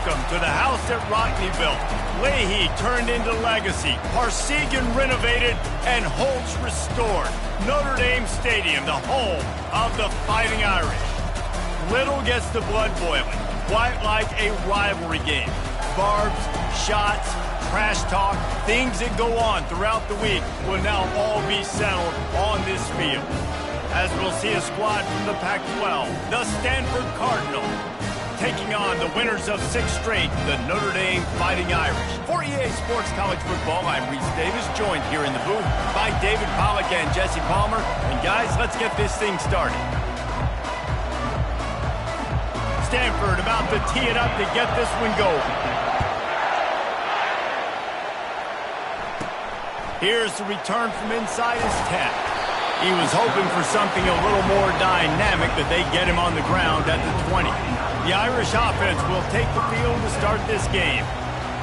Welcome to the house that Rockney built. Leahy turned into legacy. Parsegan renovated and Holtz restored. Notre Dame Stadium, the home of the Fighting Irish. Little gets the blood boiling, quite like a rivalry game. Barbs, shots, trash talk, things that go on throughout the week will now all be settled on this field. As we'll see a squad from the Pac-12, the Stanford Cardinals, taking on the winners of 6 straight, the Notre Dame Fighting Irish. For EA Sports College Football, I'm Reese Davis, joined here in the booth by David Pollack and Jesse Palmer. And guys, let's get this thing started. Stanford about to tee it up to get this one going. Here's the return from inside his 10. He was hoping for something a little more dynamic, but they get him on the ground at the 20. The Irish offense will take the field to start this game.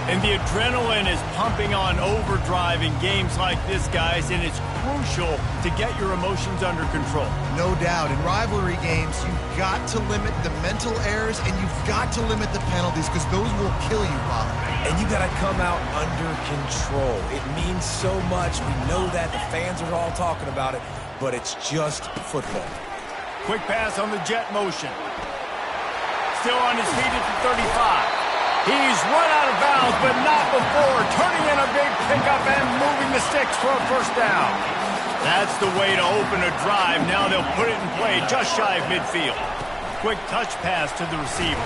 And the adrenaline is pumping on overdrive in games like this, guys, and it's crucial to get your emotions under control. No doubt. In rivalry games, you've got to limit the mental errors, and you've got to limit the penalties, because those will kill you, Bob. And you got to come out under control. It means so much. We know that. The fans are all talking about it, but it's just football. Quick pass on the jet motion. Still on his feet at the 35. He's run out of bounds, but not before turning in a big pickup and moving the sticks for a first down. That's the way to open a drive. Now they'll put it in play just shy of midfield. Quick touch pass to the receiver.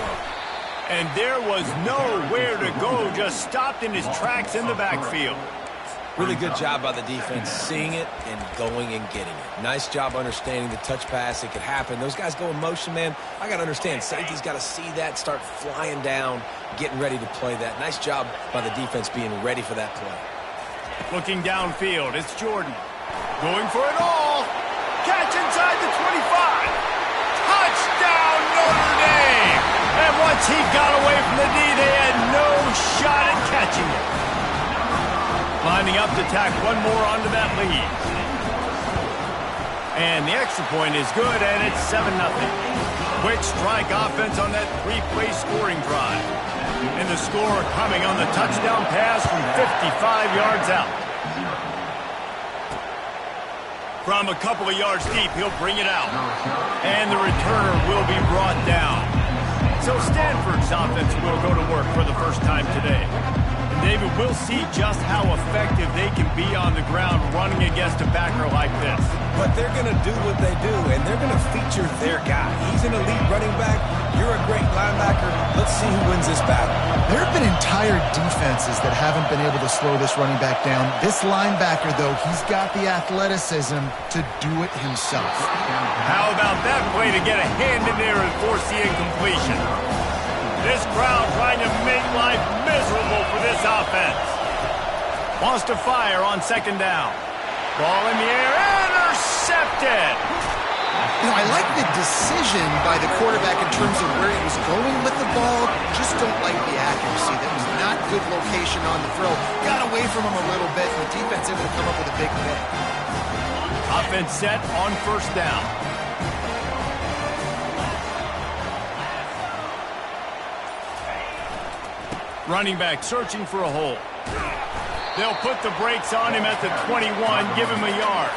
And there was nowhere to go, just stopped in his tracks in the backfield. Really good job by the defense, seeing it and going and getting it. Nice job understanding the touch pass. It could happen. Those guys go in motion, man. I got to understand, safety's got to see that, start flying down, getting ready to play that. Nice job by the defense being ready for that play. Looking downfield, it's Jordan. Going for it all. Catch inside the 25. Touchdown, Notre Dame! And once he got away from the D, they had no shot at catching it. Lining up to tack one more onto that lead. And the extra point is good, and it's 7-0. Quick strike offense on that 3-play scoring drive. And the score coming on the touchdown pass from 55 yards out. From a couple of yards deep, he'll bring it out. And the returner will be brought down. So Stanford's offense will go to work for the first time today. David, we'll see just how effective they can be on the ground running against a backer like this. But they're going to do what they do, and they're going to feature their guy. He's an elite running back. You're a great linebacker. Let's see who wins this battle. There have been entire defenses that haven't been able to slow this running back down. This linebacker, though, he's got the athleticism to do it himself. How about that play to get a hand in there and force the incompletion? This crowd trying to make life miserable for this offense. Wants to fire on second down. Ball in the air, intercepted. You know, I like the decision by the quarterback in terms of where he was going with the ball. Just don't like the accuracy. That was not good location on the throw. Got away from him a little bit, and the defense able to come up with a big pick. Offense set on first down. Running back searching for a hole. They'll put the brakes on him at the 21, give him a yard.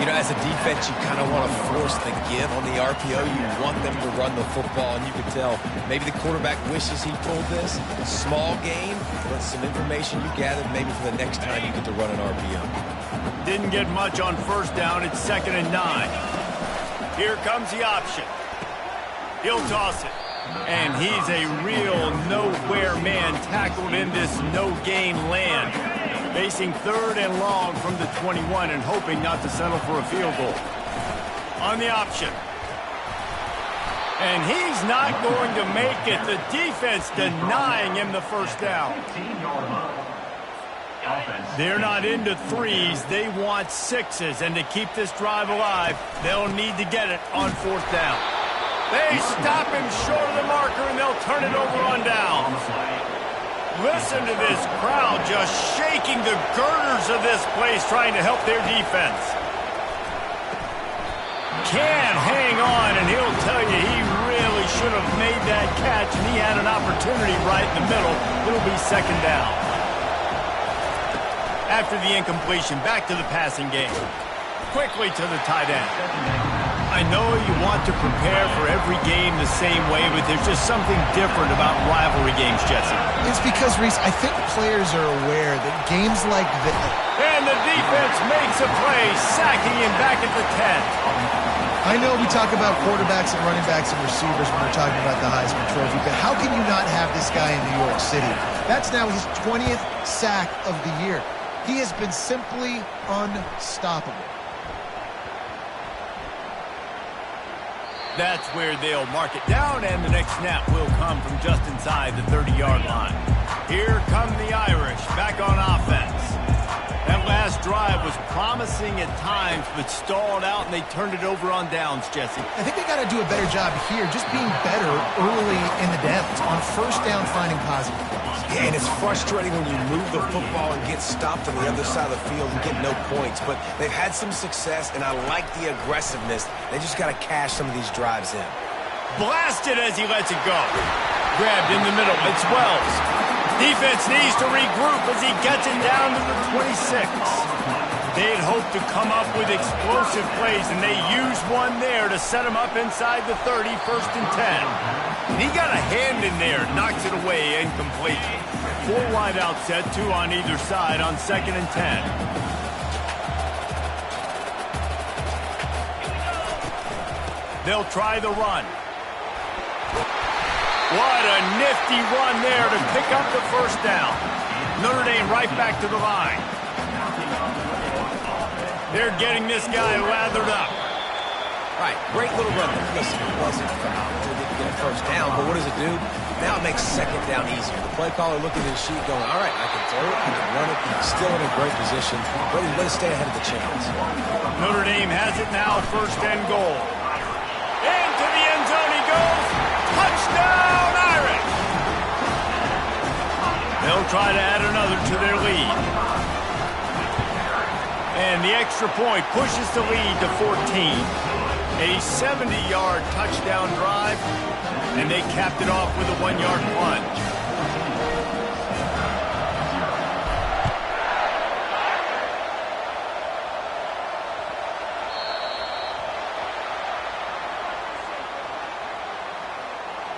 You know, as a defense, you kind of want to force the give on the RPO. You want them to run the football, and you can tell maybe the quarterback wishes he pulled this. Small gain, but some information you gathered maybe for the next time you get to run an RPO. Didn't get much on first down. It's 2nd and 9. Here comes the option. He'll toss it. And he's a real nowhere man tackled in this no-gain land. Facing 3rd and long from the 21 and hoping not to settle for a field goal. On the option. And he's not going to make it. The defense denying him the first down. They're not into 3s. They want 6s. And to keep this drive alive, they'll need to get it on 4th down. They stop him short of the marker, and they'll turn it over on down. Listen to this crowd just shaking the girders of this place, trying to help their defense. Can hang on, and he'll tell you he really should have made that catch, and he had an opportunity right in the middle. It'll be second down. After the incompletion, back to the passing game. Quickly to the tight end. I know you want to prepare for every game the same way, but there's just something different about rivalry games, Jesse. It's because, Reese, I think players are aware that games like this... And the defense makes a play, sacking him back at the 10. I know we talk about quarterbacks and running backs and receivers when we're talking about the Heisman Trophy, but how can you not have this guy in New York City? That's now his 20th sack of the year. He has been simply unstoppable. That's where they'll mark it down, and the next snap will come from just inside the 30-yard line. Here come the Irish, back on offense. That last drive was promising at times, but stalled out, and they turned it over on downs, Jesse. I think they got to do a better job here, just being better early in the downs, on first down finding positive plays. Yeah, and it's frustrating when you move the football and get stopped on the other side of the field and get no points. But they've had some success, and I like the aggressiveness. They just got to cash some of these drives in. Blasted as he lets it go. Grabbed in the middle. It's Wells. Defense needs to regroup as he gets it down to the 26. They had hoped to come up with explosive plays, and they used one there to set him up inside the 30, first and 10. He got a hand in there, knocks it away, incomplete. 4 wide out set, 2 on either side on second and 10. They'll try the run. What a nifty run there to pick up the first down. Notre Dame right back to the line. They're getting this guy lathered up. Right, great little run. Listen, it wasn't phenomenal. It didn't get a first down, but what does it do? Now it makes second down easier. The play caller looking at his sheet going, all right, I can throw it, I can run it. Still in a great position. Ready to stay ahead of the chains. Notre Dame has it now, first and goal. Into the end zone he goes. Touchdown, Irish! They'll try to add another to their lead. And the extra point pushes the lead to 14. A 70-yard touchdown drive, and they capped it off with a 1-yard plunge.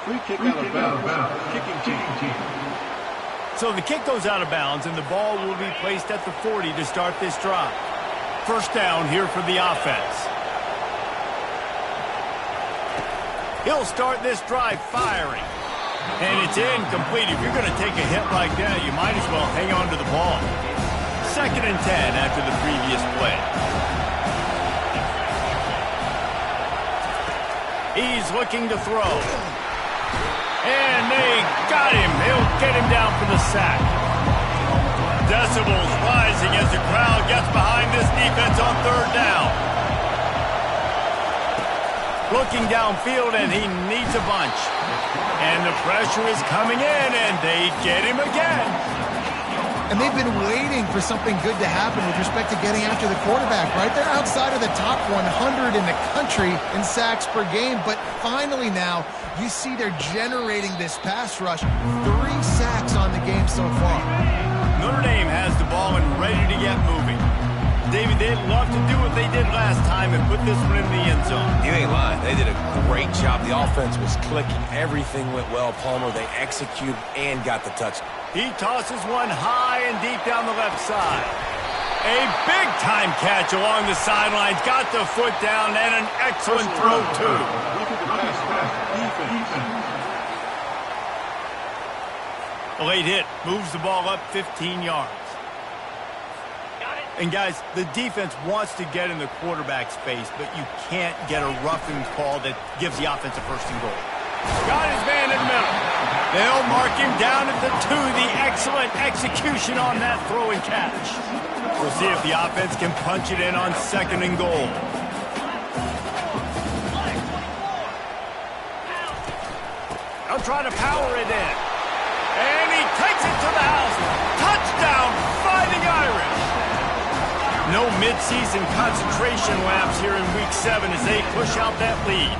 Free kick out of bounds. Kicking team. So the kick goes out of bounds, and the ball will be placed at the 40 to start this drive. First down here for the offense. He'll start this drive firing. And it's incomplete. If you're going to take a hit like that, you might as well hang on to the ball. Second and 10 after the previous play. He's looking to throw. And they got him. They'll get him down for the sack. Decibels rising as the crowd gets behind this defense on third down. Looking downfield, and he needs a bunch. And the pressure is coming in, and they get him again. And they've been waiting for something good to happen with respect to getting after the quarterback, right? They're outside of the top 100 in the country in sacks per game, but finally now you see they're generating this pass rush. 3 sacks on the game so far. Notre Dame has the ball and ready to get moving. David, they'd love to do what they did last time and put this one in the end zone. You ain't lying. They did a great job. The offense was clicking. Everything went well. Palmer, they executed and got the touchdown. He tosses one high and deep down the left side. A big-time catch along the sidelines. Got the foot down and an excellent throw, too. A late hit moves the ball up 15 yards. And, guys, the defense wants to get in the quarterback's face, but you can't get a roughing call that gives the offense a first and goal. Got his man in the middle. They'll mark him down at the 2. The excellent execution on that throw and catch. We'll see if the offense can punch it in on second and goal. They'll try to power it in. And he takes it to the house. Touchdown, Fighting Irish. No midseason concentration laps here in Week 7 as they push out that lead.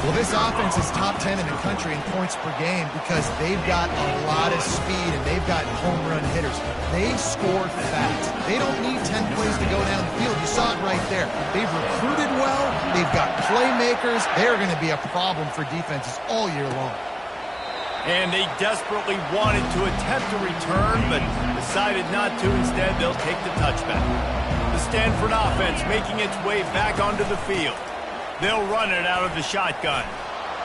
Well, this offense is top 10 in the country in points per game because they've got a lot of speed and they've got home run hitters. They score fast. They don't need 10 plays to go down the field. You saw it right there. They've recruited well. They've got playmakers. They're going to be a problem for defenses all year long. And they desperately wanted to attempt a return, but decided not to. Instead, they'll take the touchback. The Stanford offense making its way back onto the field. They'll run it out of the shotgun.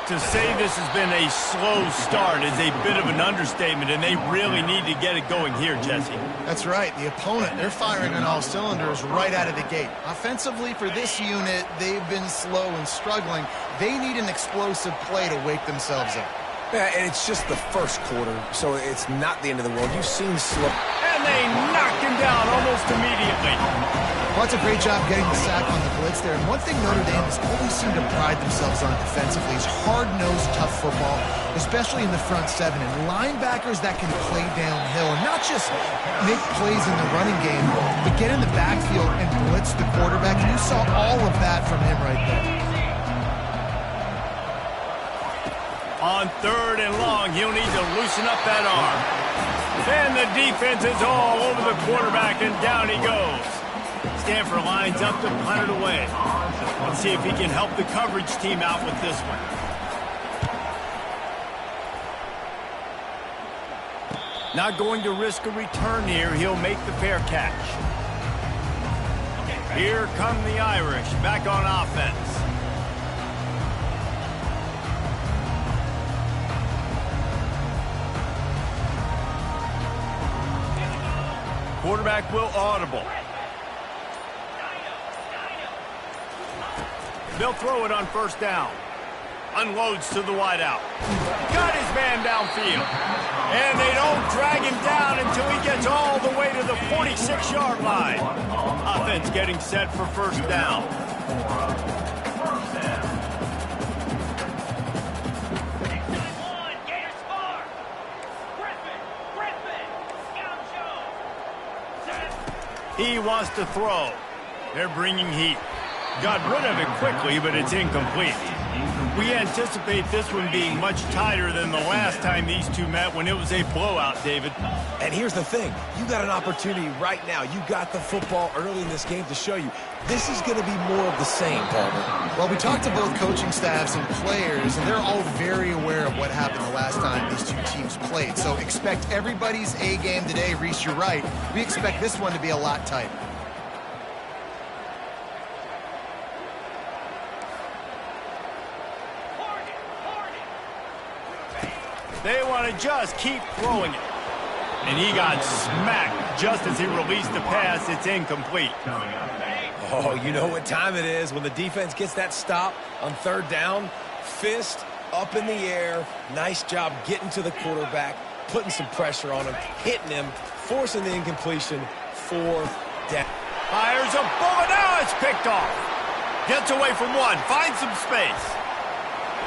To say this has been a slow start is a bit of an understatement, and they really need to get it going here, Jesse. That's right. The opponent, they're firing on all cylinders right out of the gate. Offensively, for this unit, they've been slow and struggling. They need an explosive play to wake themselves up. Yeah, and it's just the first quarter, so it's not the end of the world. You've seen slow. And they knocked him down almost immediately. Well, that's a great job getting the sack on the blitz there. And one thing Notre Dame has always seemed to pride themselves on defensively is hard-nosed, tough football, especially in the front seven. And linebackers that can play downhill and not just make plays in the running game, but get in the backfield and blitz the quarterback. And you saw all of that from him right there. On 3rd and long, he'll need to loosen up that arm. And the defense is all over the quarterback, and down he goes. Stanford lines up to punt it away. Let's see if he can help the coverage team out with this one. Not going to risk a return here. He'll make the fair catch. Here come the Irish back on offense. Quarterback will audible. They'll throw it on 1st down. Unloads to the wideout. Got his man downfield. And they don't drag him down until he gets all the way to the 46-yard line. Offense getting set for 1st down. He wants to throw. They're bringing heat. Got rid of it quickly, but it's incomplete. We anticipate this one being much tighter than the last time these two met when it was a blowout, David. And here's the thing. You got an opportunity right now. You got the football early in this game to show you. This is going to be more of the same, Palmer. Well, we talked to both coaching staffs and players, and they're all very aware of what happened the last time these two teams played. So expect everybody's A game today. Reese, you're right. We expect this one to be a lot tighter. They want to just keep throwing it. And he got smacked just as he released the pass. It's incomplete. Oh, you know what time it is when the defense gets that stop on 3rd down. Fist up in the air. Nice job getting to the quarterback, putting some pressure on him, hitting him, forcing the incompletion. 4th down. Fires a bullet. Now it's picked off. Gets away from one. Finds some space.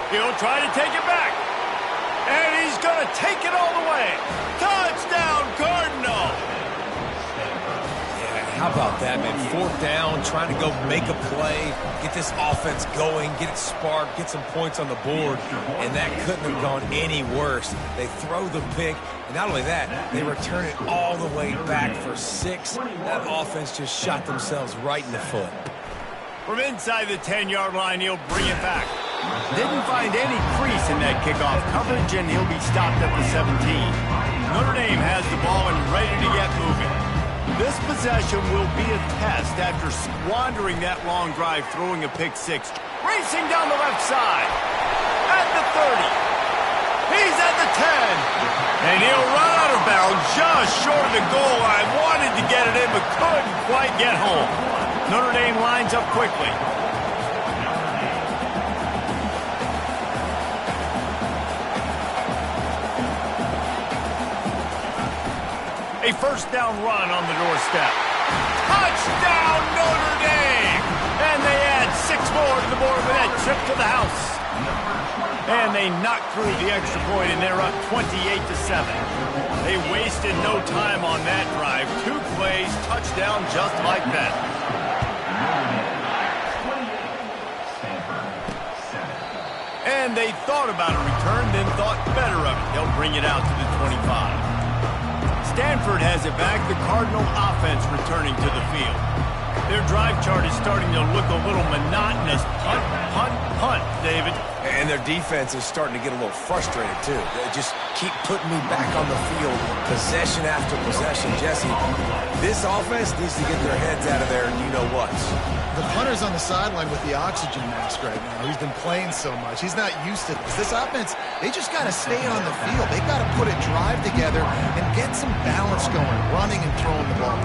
He'll try to take it back. And he's going to take it all the way. Touchdown, Cardinal. Yeah, how about that, man? 4th down, trying to go make a play, get this offense going, get it sparked, get some points on the board, and that couldn't have gone any worse. They throw the pick, and not only that, they return it all the way back for 6. That offense just shot themselves right in the foot. From inside the 10-yard line, he'll bring it back. Didn't find any crease in that kickoff coverage, and he'll be stopped at the 17. Notre Dame has the ball and ready to get moving. This possession will be a test after squandering that long drive, throwing a pick-6. Racing down the left side. At the 30. He's at the 10. And he'll run out of bounds just short of the goal line. Wanted to get it in, but couldn't quite get home. Notre Dame lines up quickly. A 1st down run on the doorstep. Touchdown, Notre Dame! And they add 6 more to the board with that trip to the house. And they knock through the extra point, and they're up 28-7. They wasted no time on that drive. 2 plays, touchdown just like that. And they thought about a return, then thought better of it. They'll bring it out to the 25. Stanford has it back. The Cardinal offense returning to the field. Their drive chart is starting to look a little monotonous. Punt, punt, punt, David. And their defense is starting to get a little frustrated, too. They just keep putting me back on the field, possession after possession. Jesse, this offense needs to get their heads out of there and you-know-whats. The punter's on the sideline with the oxygen mask right now. He's been playing so much. He's not used to this. This offense, they just got to stay on the field. They've got to put a drive together and get some balance going, running and throwing the ball.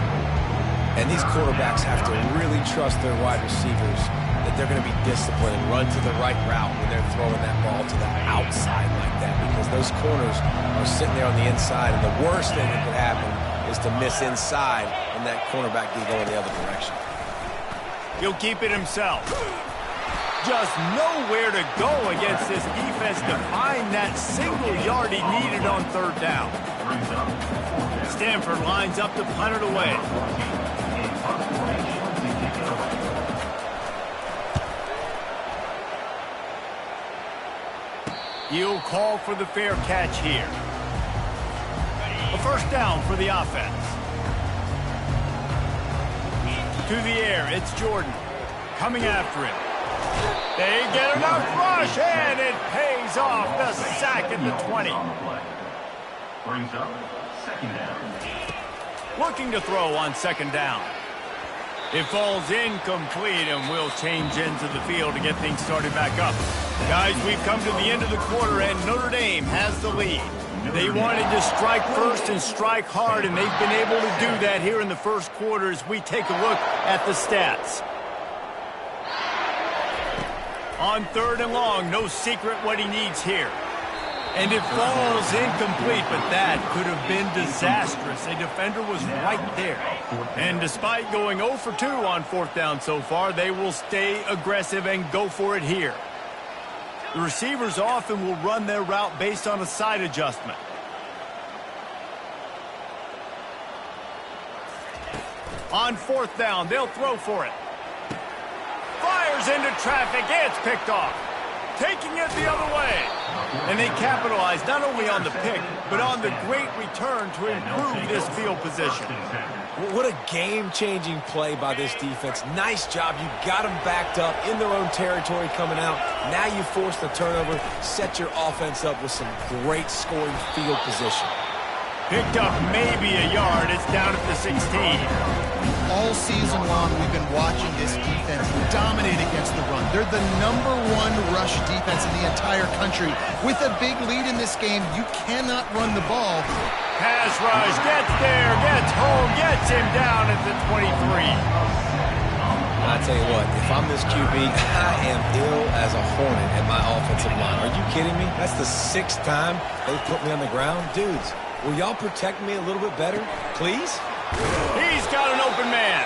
And these quarterbacks have to really trust their wide receivers that they're going to be disciplined and run to the right route when they're throwing that ball to the outside like that, because those corners are sitting there on the inside, and the worst thing that could happen is to miss inside and that cornerback be going the other direction. He'll keep it himself. Just nowhere to go against this defense to find that single yard he needed on third down. Stanford lines up to punt it away. He'll call for the fair catch here. A first down for the offense. To the air, it's Jordan. Coming after him. They get enough rush, and it pays off. The sack at the 20. Brings up second down. Looking to throw on second down. It falls incomplete, and we'll change into the field to get things started back up. Guys, we've come to the end of the quarter, and Notre Dame has the lead. They wanted to strike first and strike hard, and they've been able to do that here in the first quarter as we take a look at the stats. On third and long, no secret what he needs here. And it falls incomplete, but that could have been disastrous. A defender was right there. And despite going 0 for 2 on fourth down so far, they will stay aggressive and go for it here. The receivers often will run their route based on a side adjustment. On fourth down, they'll throw for it. Fires into traffic. It's picked off. Taking it the other way. And they capitalize not only on the pick, but on the great return to improve this field position. What a game-changing play by this defense. Nice job. You got them backed up in their own territory coming out. Now you force the turnover, set your offense up with some great scoring field position. Picked up maybe a yard. It's down at the 16. All season long, we've been watching this defense dominate against the run. They're the #1 rush defense in the entire country. With a big lead in this game, you cannot run the ball. Pass rush, gets there, gets home, gets him down at the 23. I tell you what, if I'm this QB, I am ill as a hornet at my offensive line. Are you kidding me? That's the 6th time they've put me on the ground. Dudes, will y'all protect me a little bit better, please? He's got an open man.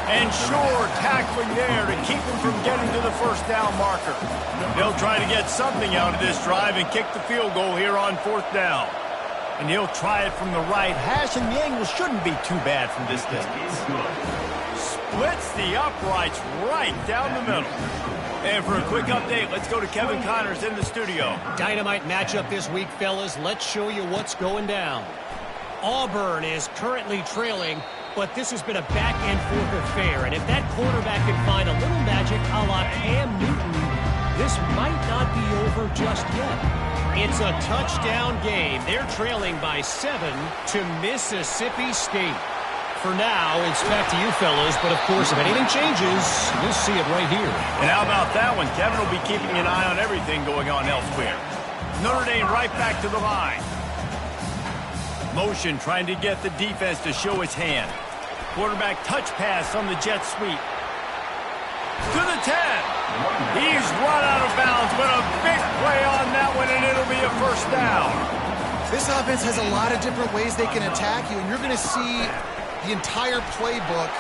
And sure, tackling there to keep him from getting to the first down marker. They'll try to get something out of this drive and kick the field goal here on fourth down. And he'll try it from the right hash, and the angle shouldn't be too bad from this distance. Splits the uprights right down the middle. And for a quick update, let's go to Kevin Connors in the studio. Dynamite matchup this week, fellas. Let's show you what's going down. Auburn is currently trailing, but this has been a back-and-forth affair. And if that quarterback can find a little magic a la Cam Newton, this might not be over just yet. It's a touchdown game. They're trailing by 7 to Mississippi State. For now, it's back to you fellas, but of course, if anything changes, you'll see it right here. And how about that one? Kevin will be keeping an eye on everything going on elsewhere. Notre Dame right back to the line. Motion trying to get the defense to show its hand. Quarterback touch pass on the jet sweep. To the 10. He's run out of bounds, but a big play on that one, and it'll be a first down. This offense has a lot of different ways they can attack you, and you're going to see the entire playbook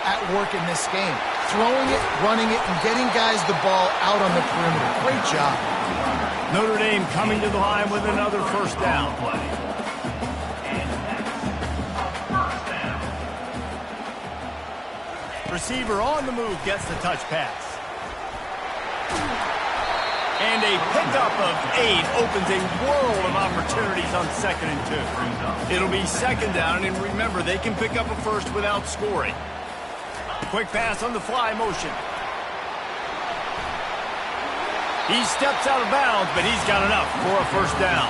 at work in this game. Throwing it, running it, and getting guys the ball out on the perimeter. Great job. Notre Dame coming to the line with another first down. Receiver on the move gets the touch pass. And a pickup of 8 opens a world of opportunities on 2nd and 2. It'll be 2nd down, and remember, they can pick up a first without scoring. Quick pass on the fly motion. He steps out of bounds, but he's got enough for a first down.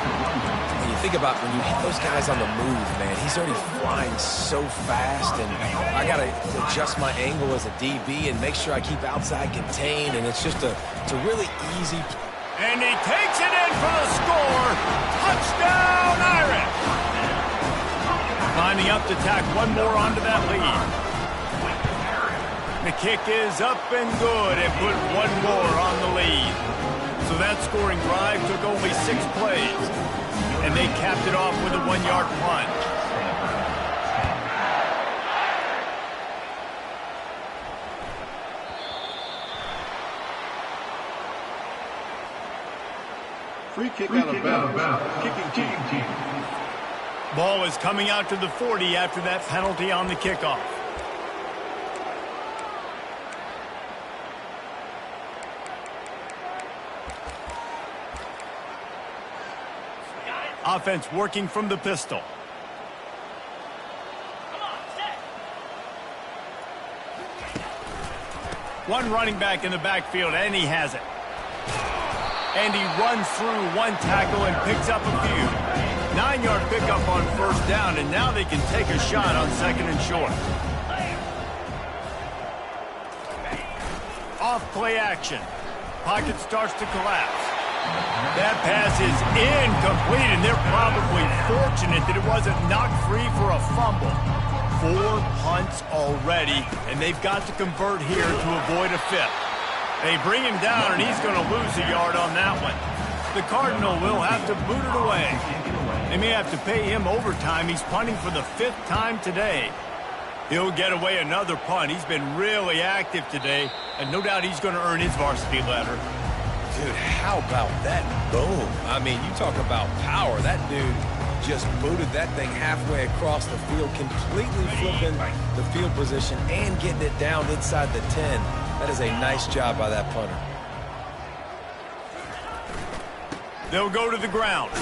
When you think about when you hit those guys on the move, man, he's already flying so fast, and I got to adjust my angle as a DB and make sure I keep outside contained, and it's just a really easy. And he takes it in for the score. Touchdown, Irish! Lining up to tack one more onto that lead. The kick is up and good and put one more on the lead. So that scoring drive took only 6 plays. And they capped it off with a 1-yard punt. Free kick out of bounds. Kicking team. Ball is coming out to the 40 after that penalty on the kickoff. Offense working from the pistol. One running back in the backfield, and he has it. And he runs through one tackle and picks up a few. 9-yard pickup on first down, and now they can take a shot on 2nd and short. Off play action. Pocket starts to collapse. That pass is incomplete, and they're probably fortunate that it wasn't knocked free for a fumble. 4 punts already, and they've got to convert here to avoid a 5th. They bring him down, and he's going to lose a yard on that one. The Cardinal will have to boot it away. They may have to pay him overtime. He's punting for the 5th time today. He'll get away another punt. He's been really active today, and no doubt he's going to earn his varsity letter. Dude, how about that boom? I mean, you talk about power. That dude just booted that thing halfway across the field, completely flipping the field position and getting it down inside the 10. That is a nice job by that punter. They'll go to the ground.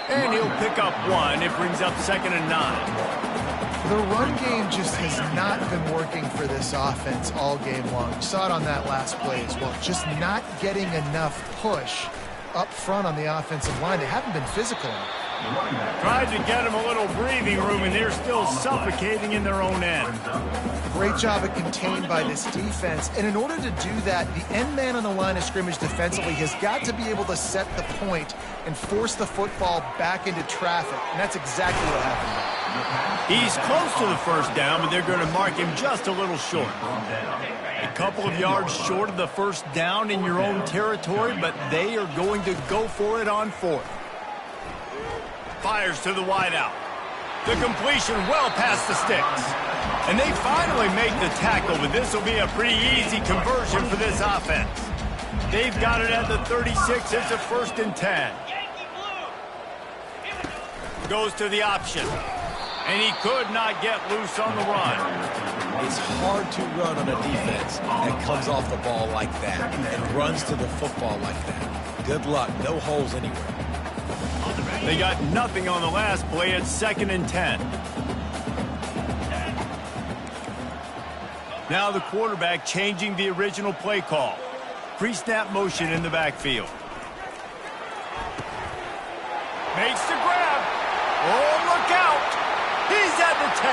And he'll pick up 1. It brings up 2nd and 9. The run game just has not been working for this offense all game long. We saw it on that last play as well. Just not getting enough push up front on the offensive line. They haven't been physical enough. Tried to get him a little breathing room, and they're still suffocating in their own end. Great job of contained by this defense. And in order to do that, the end man on the line of scrimmage defensively has got to be able to set the point and force the football back into traffic. And that's exactly what happened. He's close to the first down, but they're going to mark him just a little short. A couple of yards short of the first down in your own territory, but they are going to go for it on 4th. Fires to the wideout. The completion well past the sticks. And they finally make the tackle, but this will be a pretty easy conversion for this offense. They've got it at the 36. It's a 1st and 10. Goes to the option. And he could not get loose on the run. It's hard to run on a defense that comes off the ball like that and runs to the football like that. Good luck. No holes anywhere. They got nothing on the last play. It's 2nd and 10. Now the quarterback changing the original play call. Pre-snap motion in the backfield. Makes the grab. Oh, look out. He's at the 10.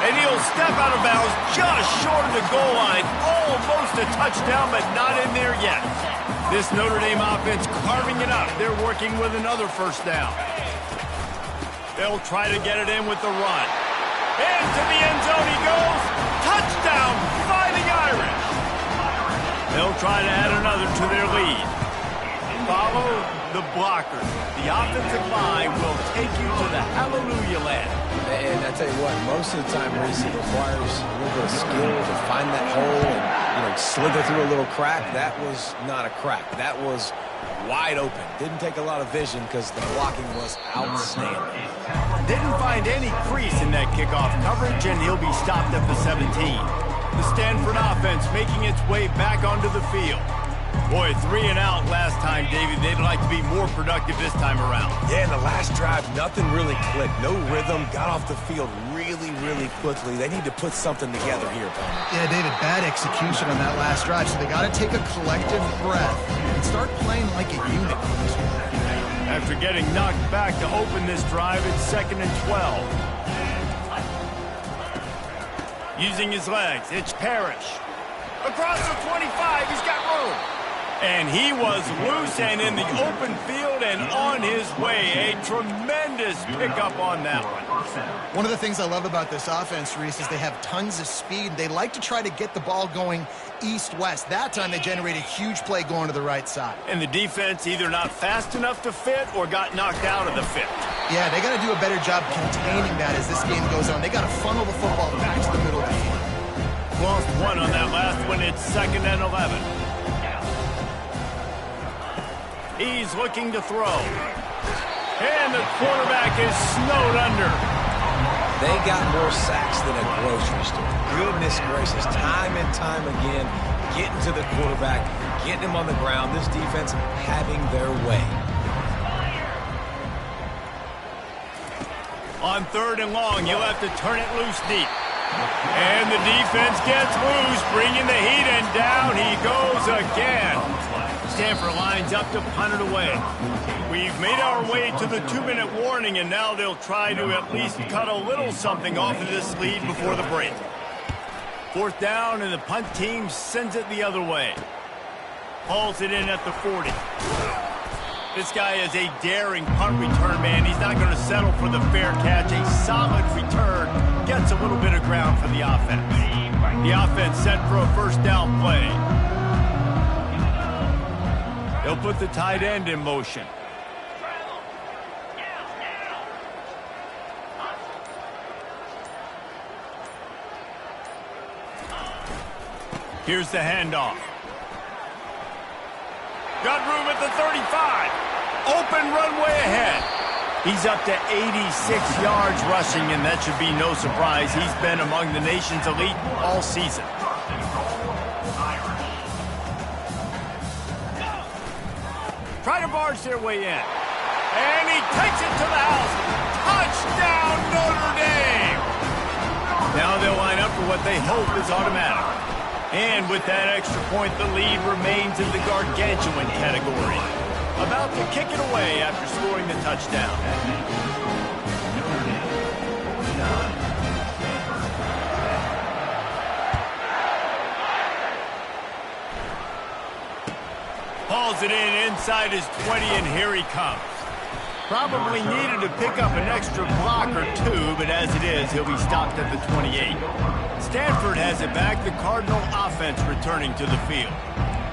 And he'll step out of bounds just short of the goal line. Almost a touchdown, but not in there yet. This Notre Dame offense carving it up. They're working with another first down. They'll try to get it in with the run. Into the end zone he goes. Touchdown, Fighting Irish. They'll try to add another to their lead. Follow the blockers. The offensive line will take you to the hallelujah land. And I tell you what, most of the time, Reese, it requires a little bit of skill to find that hole and, slither through a little crack. That was not a crack. That was wide open. Didn't take a lot of vision because the blocking was outstanding. Didn't find any crease in that kickoff coverage, and he'll be stopped at the 17. The Stanford offense making its way back onto the field. Boy, 3 and out last time, David. They'd like to be more productive this time around. Yeah, in the last drive, nothing really clicked. No rhythm, got off the field really quickly. They need to put something together here, Palmer. Yeah, David, bad execution on that last drive, so they got to take a collective breath and start playing like a unit. After getting knocked back to open this drive, it's 2nd and 12. Using his legs, it's Parrish. Across the 25, he's got room. And he was loose and in the open field and on his way. A tremendous pickup on that one. One of the things I love about this offense, Reese, is they have tons of speed. They like to try to get the ball going east-west. That time they generated a huge play going to the right side. And the defense either not fast enough to fit or got knocked out of the fit. Yeah, they got to do a better job containing that as this game goes on. They got to funnel the football back to the middle of the field. Lost one on that last one. It's 2nd and 11. He's looking to throw. And the quarterback is snowed under. They got more sacks than a grocery store. Goodness gracious, time and time again, getting to the quarterback, getting him on the ground. This defense having their way. On 3rd and long, you'll have to turn it loose deep. And the defense gets loose, bringing the heat, and down he goes again. Stanford lines up to punt it away. We've made our way to the 2-minute warning, and now they'll try to at least cut a little something off of this lead before the break. 4th down, and the punt team sends it the other way. Hauls it in at the 40. This guy is a daring punt return man. He's not going to settle for the fair catch. A solid return gets a little bit of ground for the offense. The offense set for a 1st down play. They'll put the tight end in motion. Here's the handoff. Got room at the 35. Open runway ahead. He's up to 86 yards rushing, and that should be no surprise. He's been among the nation's elite all season. Try to barge their way in. And he takes it to the house. Touchdown, Notre Dame! Now they'll line up for what they hope is automatic. And with that extra point, the lead remains in the gargantuan category. About to kick it away after scoring the touchdown. Hauls it in inside his 20, and here he comes. Probably needed to pick up an extra block or two, but as it is, he'll be stopped at the 28. Stanford has it back, the Cardinal offense returning to the field.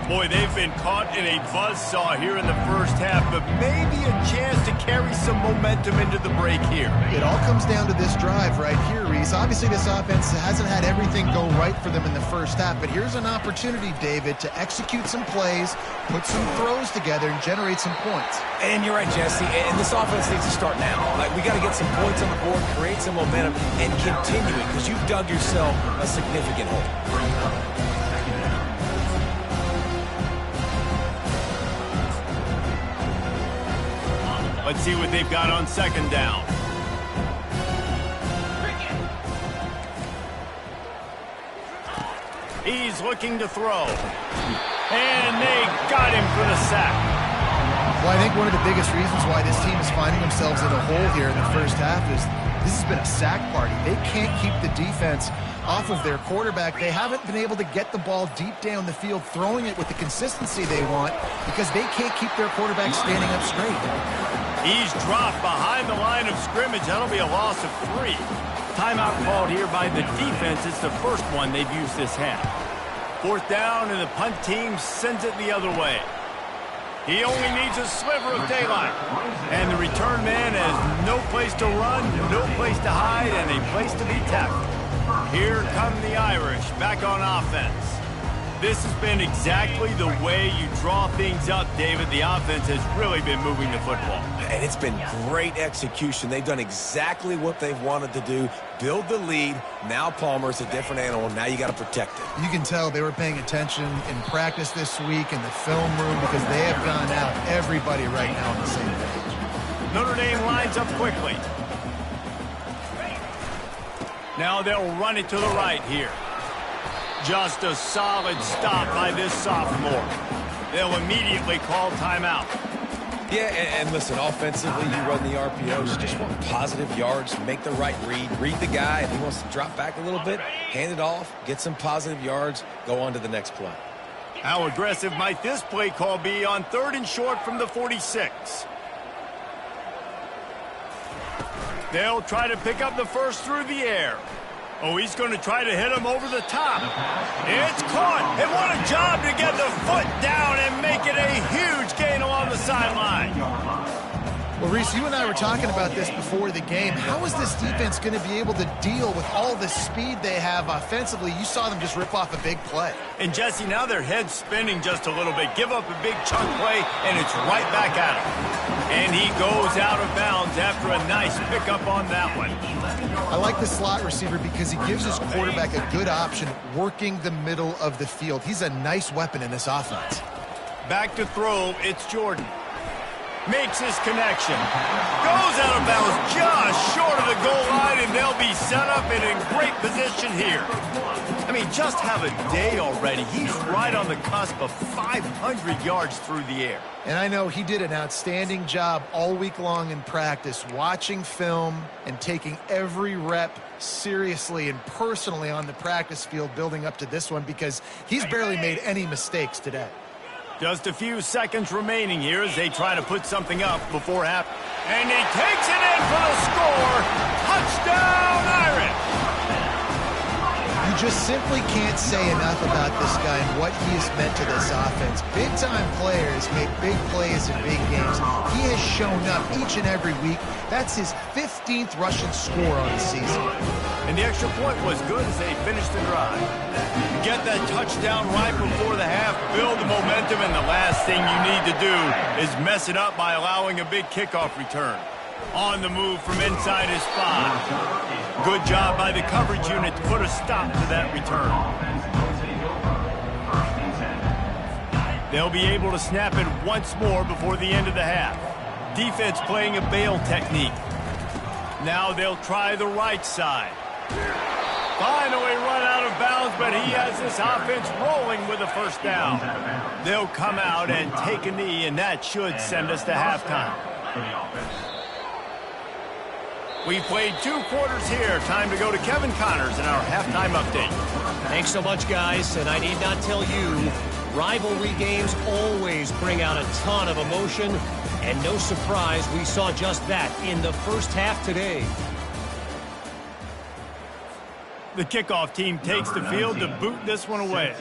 Boy, they've been caught in a buzzsaw here in the 1st half, but maybe a chance to carry some momentum into the break here. It all comes down to this drive right here, Reese. Obviously, this offense hasn't had everything go right for them in the 1st half, but here's an opportunity, David, to execute some plays, put some throws together, and generate some points. And you're right, Jesse, and this offense needs to start now. Like, we got to get some points on the board, create some momentum, and continue it, because you've dug yourself a significant hole. Let's see what they've got on 2nd down. He's looking to throw. And they got him for the sack. Well, I think one of the biggest reasons why this team is finding themselves in a hole here in the 1st half is this has been a sack party. They can't keep the defense off of their quarterback. They haven't been able to get the ball deep down the field, throwing it with the consistency they want because they can't keep their quarterback standing up straight. He's dropped behind the line of scrimmage. That'll be a loss of 3. Timeout called here by the defense. It's the 1st one they've used this half. 4th down, and the punt team sends it the other way. He only needs a sliver of daylight. And the return man has no place to run, no place to hide, and a place to be tackled. Here come the Irish back on offense. This has been exactly the way you draw things up, David. The offense has really been moving the football. And it's been great execution. They've done exactly what they've wanted to do. Build the lead. Now Palmer's a different animal. Now you got to protect it. You can tell they were paying attention in practice this week in the film room because they have gone out, everybody right now on the same page. Notre Dame lines up quickly. Now they'll run it to the right here. Just a solid stop by this sophomore. They'll immediately call timeout. Yeah, and listen, offensively, you run the RPOs. Just want positive yards, make the right read the guy. If he wants to drop back a little bit, hand it off, get some positive yards, go on to the next play. How aggressive might this play call be on 3rd and short from the 46? They'll try to pick up the first through the air. Oh, he's going to try to hit him over the top. It's caught. And what a job to get the foot down and make it a huge gain along the sideline. Well, Reese, you and I were talking about this before the game. How is this defense going to be able to deal with all the speed they have offensively? You saw them just rip off a big play. And, Jesse, now their head's spinning just a little bit. Give up a big chunk play, and it's right back at him. And he goes out of bounds after a nice pickup on that one. I like the slot receiver because he gives his quarterback a good option working the middle of the field. He's a nice weapon in this offense. Back to throw, it's Jordan. Makes his connection. Goes out of bounds just short of the goal line, and they'll be set up and in great position here. I mean, just have a day already. He's right on the cusp of 500 yards through the air. And I know he did an outstanding job all week long in practice, watching film and taking every rep seriously and personally on the practice field building up to this one because he's barely made any mistakes today. Just a few seconds remaining here as they try to put something up before half. And he takes it in for the score. Touchdown, Irish! You just simply can't say enough about this guy and what he has meant to this offense. Big-time players make big plays in big games. He has shown up each and every week. That's his 15th rushing score on the season. And the extra point was good as they finished the drive. You get that touchdown right before the half, build the momentum, and the last thing you need to do is mess it up by allowing a big kickoff return. On the move from inside his 5. Good job by the coverage unit to put a stop to that return. They'll be able to snap it once more before the end of the half. Defense playing a bail technique. Now they'll try the right side. Finally run out of bounds, but he has this offense rolling with a first down. They'll come out and take a knee, and that should send us to halftime. We played 2 quarters here. Time to go to Kevin Connors in our halftime update. Thanks so much, guys. And I need not tell you, rivalry games always bring out a ton of emotion. And no surprise, we saw just that in the first half today. The kickoff team takes the field to boot this one away.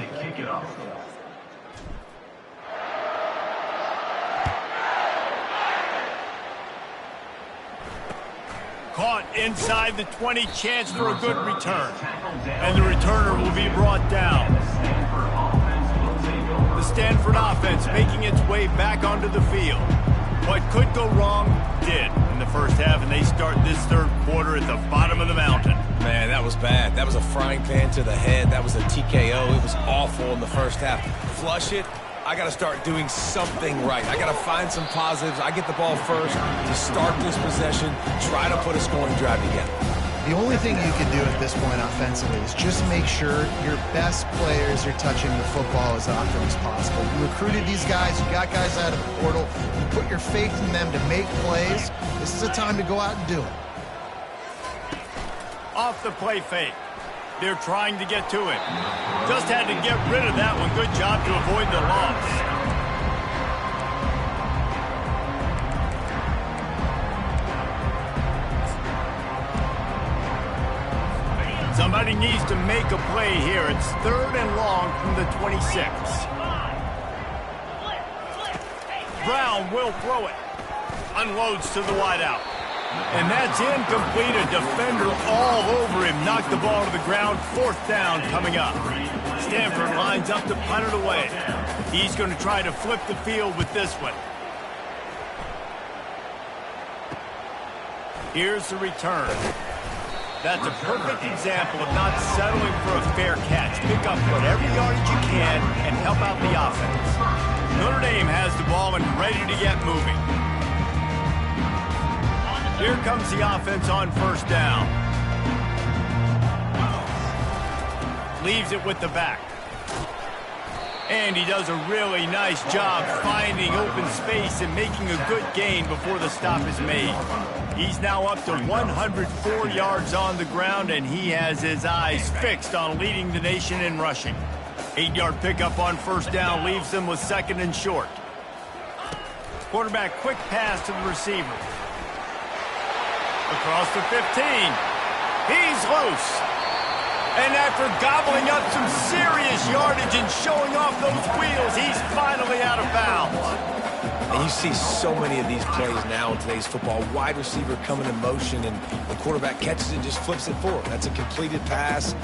Caught inside the 20, chance for a good return. And the returner will be brought down. The Stanford offense making its way back onto the field. What could go wrong did in the first half, and they start this third quarter at the bottom of the mountain. Man, that was bad. That was a frying pan to the head. That was a TKO. It was awful in the first half. Flush it. I got to start doing something right. I got to find some positives. I get the ball first to start this possession, try to put a scoring drive together. The only thing you can do at this point offensively is just make sure your best players are touching the football as often as possible. You recruited these guys, you got guys out of the portal, you put your faith in them to make plays. This is a time to go out and do it. Off the play fake. They're trying to get to him. Just had to get rid of that one. Good job to avoid the loss. Somebody needs to make a play here. It's 3rd and long from the 26. Brown will throw it. Unloads to the wideout. And that's incomplete. A defender all over him. Knocked the ball to the ground. 4th down coming up. Stanford lines up to punt it away. He's going to try to flip the field with this one. Here's the return. That's a perfect example of not settling for a fair catch. Pick up whatever yardage you can and help out the offense. Notre Dame has the ball and ready to get moving. Here comes the offense on 1st down. Leaves it with the back. And he does a really nice job finding open space and making a good gain before the stop is made. He's now up to 104 yards on the ground, and he has his eyes fixed on leading the nation in rushing. 8-yard pickup on 1st down leaves them with 2nd and short. Quarterback quick pass to the receiver. Across the 15. He's loose. And after gobbling up some serious yardage and showing off those wheels, he's finally out of bounds. And you see so many of these plays now in today's football. Wide receiver coming in motion, and the quarterback catches it and just flips it forward. That's a completed pass.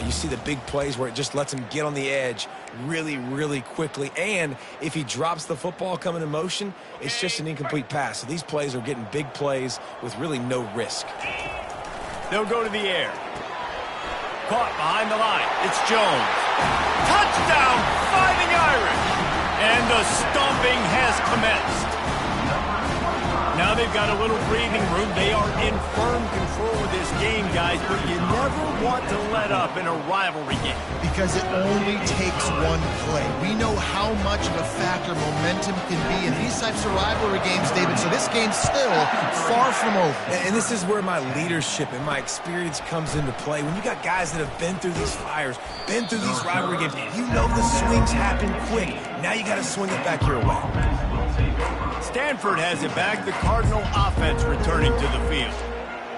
You see the big plays where it just lets him get on the edge really, really quickly. And if he drops the football coming in motion, it's just an incomplete pass. So these plays are getting big plays with really no risk. They'll go to the air. Caught behind the line. It's Jones. Touchdown, Fighting Irish. And the stomping has commenced. Now they've got a little breathing room. They are in firm control of this game, guys, but you never want to let up in a rivalry game. Because it only takes one play. We know how much of a factor momentum can be in these types of rivalry games, David, so this game's still far from over. And this is where my leadership and my experience comes into play. When you got guys that have been through these fires, been through these rivalry games, you know the swings happen quick. Now you got to swing it back your way. Stanford has it back. The Cardinal offense returning to the field.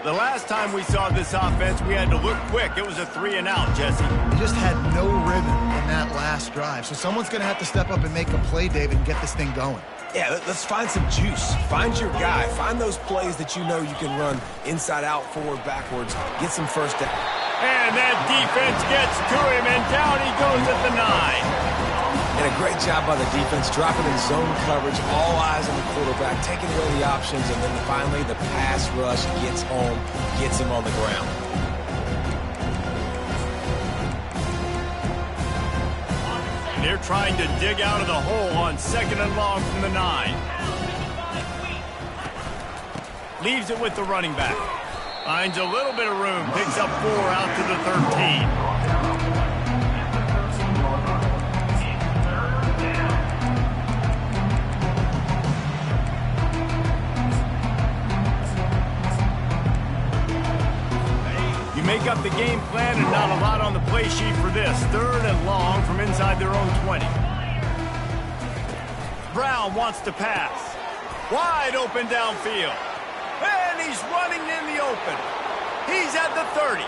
The last time we saw this offense, we had to look quick. It was a 3-and-out, Jesse. They just had no rhythm in that last drive. So someone's going to have to step up and make a play, David, and get this thing going. Yeah, let's find some juice. Find your guy. Find those plays that you know you can run inside out, forward, backwards. Get some 1st down. And that defense gets to him, and down he goes at the 9. And a great job by the defense, dropping in zone coverage, all eyes on the quarterback, taking away the options, and then finally the pass rush gets home, gets him on the ground. They're trying to dig out of the hole on 2nd and long from the 9. Leaves it with the running back. Finds a little bit of room, picks up 4 out to the 13. Make up the game plan and not a lot on the play sheet for this. 3rd and long from inside their own 20. Brown wants to pass. Wide open downfield. And he's running in the open. He's at the 30.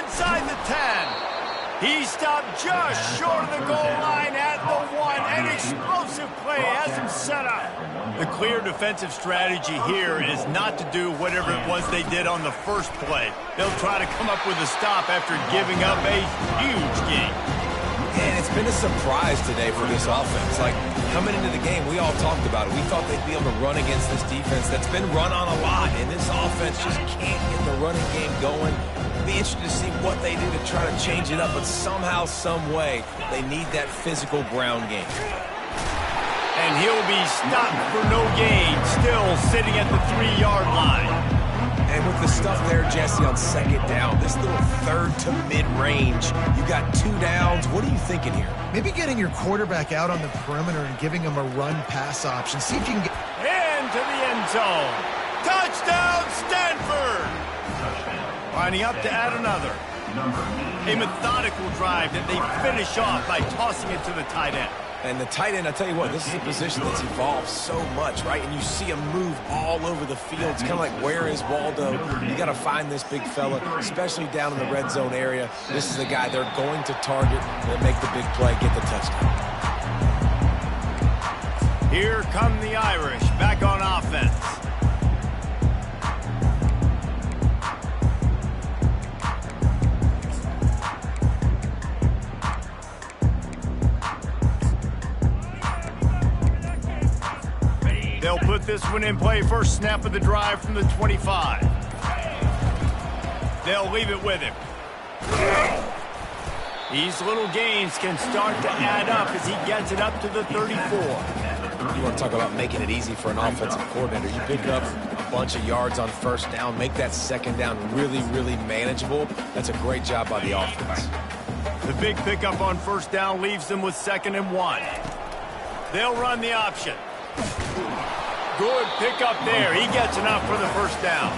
Inside the 10. He stopped just short of the goal line at the 1. An explosive play has him set up. The clear defensive strategy here is not to do whatever it was they did on the first play. They'll try to come up with a stop after giving up a huge game. And it's been a surprise today for this offense. Like, coming into the game, we all talked about it. We thought they'd be able to run against this defense that's been run on a lot, and this offense just can't get the running game going. It'll be interesting to see what they do to try to change it up, but somehow, some way, they need that physical ground game. And he'll be stopped for no gain, still sitting at the 3-yard line. And with the stuff there, Jesse, on 2nd down, this little 3rd to mid-range, you got 2 downs. What are you thinking here? Maybe getting your quarterback out on the perimeter and giving him a run-pass option. See if you can get... Into the end zone. Touchdown, Stanford! Lining up to add another. A methodical drive that they finish off by tossing it to the tight end. And the tight end, I tell you what, this is a position that's evolved so much, right? And you see him move all over the field. It's kind of like, where is Waldo? You got to find this big fella, especially down in the red zone area. This is the guy they're going to target and make the big play, get the touchdown. Here come the Irish, back on offense. get this one in play. First snap of the drive from the 25. They'll leave it with him. These little gains can start to add up as he gets it up to the 34. You want to talk about making it easy for an offensive coordinator. You pick up a bunch of yards on first down, make that second down really, really manageable. That's a great job by the offense. The big pickup on first down leaves them with 2nd and 1. They'll run the option. Good pickup there. He gets enough for the first down.